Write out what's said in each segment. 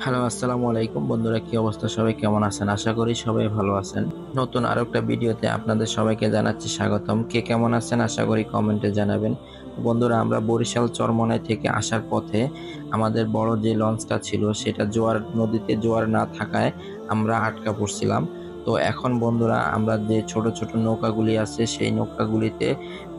Hello, আসসালামু আলাইকুম বন্ধুরা, কি অবস্থা? সবাই কেমন আছেন? আশা করি সবাই ভালো আছেন। নতুন আরো একটা ভিডিওতে আপনাদের সবাইকে জানাচ্ছি স্বাগতম। কে কেমন আছেন আশা করি কমেন্টে জানাবেন। বন্ধুরা, আমরা বরিশাল চরমনাই থেকে আসার পথে আমাদের বড় যে লঞ্চটা ছিল সেটা নদীতে জোয়ার না থাকায় আমরা আটকা পড়ছিলাম। তো এখন বন্ধুরা, আমরা যে ছোট ছোট নৌকাগুলি আছে সেই নৌকাগুলিতে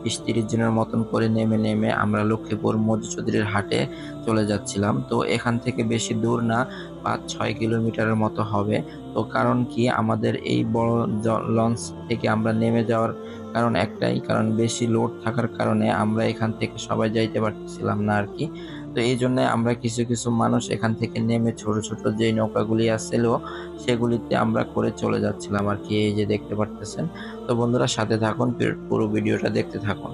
20-30 জনের মতন করে নেমে আমরা লক্ষ্মীপুর মধুচৌধুরীর হাটে চলে যাচ্ছিলাম। তো এখান থেকে বেশি দূর না, 5-6 কিলোমিটারের মতো হবে। তো কারণ কি, আমাদের এই বড় লঞ্চ থেকে আমরা নেমে যাওয়ার কারণ একটাই, কারণ বেশি লোড থাকার কারণে আমরা এখান থেকে সবাই যাইতে পারতেছিলাম না আর কি। তো এই জন্য আমরা কিছু কিছু মানুষ এখান থেকে নেমে ছোট ছোট যে নৌকাগুলি আসছিল সেগুলিতে আমরা করে চলে যাচ্ছিলাম আর কি। এই যে দেখতে পারতেছেন। তো বন্ধুরা, সাথে থাকুন, পুরো ভিডিওটা দেখতে থাকুন।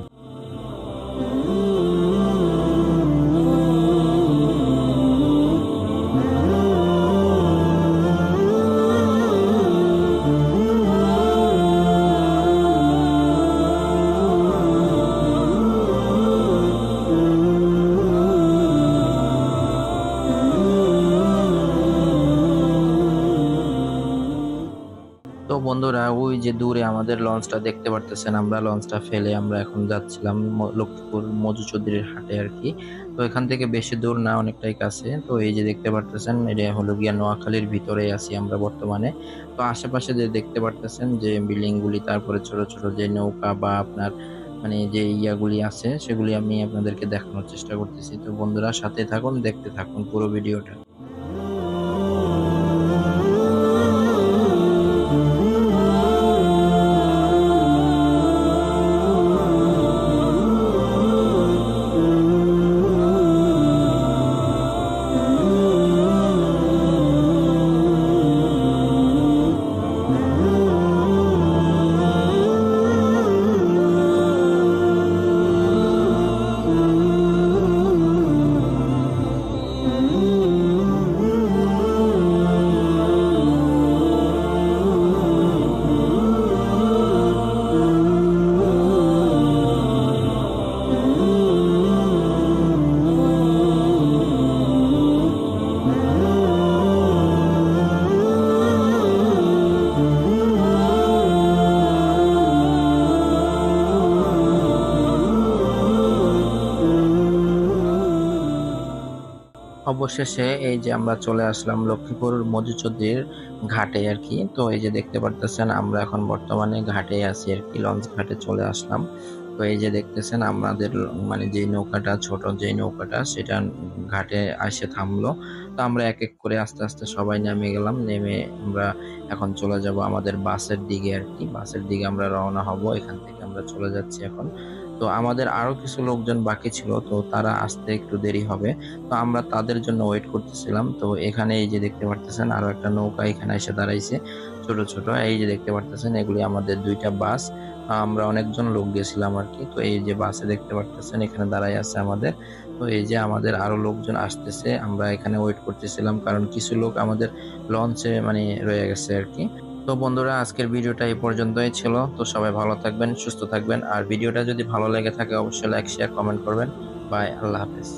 তো বন্ধুরা, ওই যে দূরে আমাদের লঞ্চটা দেখতে পারতেছেন, আমরা লঞ্চটা ফেলে আমরা এখন যাচ্ছিলাম লক্ষ্মীপুর মধুচৌধুরীর হাটে আর কি। তো এখান থেকে বেশি দূর না, অনেকটাই কাছে। তো এই যে দেখতে পারতেছেন, এটা হলো গিয়া নোয়াখালীর ভিতরেই আছি আমরা বর্তমানে। তো আশেপাশে যে দেখতে পারতেছেন যে বিল্ডিং গুলি, তারপরে ছোট ছোট যে নৌকা বা আপনার মানে যে ইয়াগুলি আছে সেগুলি আমি আপনাদেরকে দেখানোর চেষ্টা করতেছি। তো বন্ধুরা, সাথে থাকুন, দেখতে থাকুন পুরো ভিডিওটা। অবশেষে এই যে আমরা চলে আসলাম লক্ষ্মীপুর মধুচৌধুরীর ঘাটে আর কি। তো এই যে দেখতে পারতেছেন, আমরা এখন বর্তমানে ঘাটে আছি আর কি, লঞ্চ ঘাটে চলে আসলাম। তো এই যে দেখতেছেন আমাদের মানে যে নৌকাটা, ছোট যে নৌকাটা, সেটা ঘাটে এসে থামলো। তো আমরা এক এক করে আস্তে আস্তে সবাই নেমে গেলাম। নেমে আমরা এখন চলে যাব আমাদের বাসের দিকে আর কি। বাসের দিকে আমরা রওনা হব, এখান থেকে আমরা চলে যাচ্ছি এখন। তো আমাদের আরো কিছু লোকজন বাকি ছিল, তো তারা আসতে একটু দেরি হবে। তো আমরা তাদের জন্য ওয়েট করতেছিলাম। তো এখানে এই যে দেখতে পারতেছেন আরো একটা নৌকা এখানে এসে দাঁড়াইছে, ছোট ছোট। এই যে দেখতে পারতেছেন, এগুলি আমাদের দুইটা বাস। আমরা অনেকজন লোক গেছিলাম আর কি। তো এই যে বাসে দেখতে পারতেছেন এখানে দাঁড়াই আছে আমাদের। তো এই যে আমাদের আরো লোকজন আসতেছে, আমরা এখানে ওয়েট করতেছিলাম কারণ কিছু লোক আমাদের লঞ্চে মানে রয়ে গেছে আর কি। তো বন্ধুরা, আজকের ভিডিওটা এই পর্যন্তই ছিল। তো সবাই ভালো থাকবেন, সুস্থ থাকবেন। আর ভিডিওটা যদি ভালো লেগে থাকে অবশ্যই লাইক, শেয়ার, কমেন্ট করবেন। বাই, আল্লাহ হাফেজ।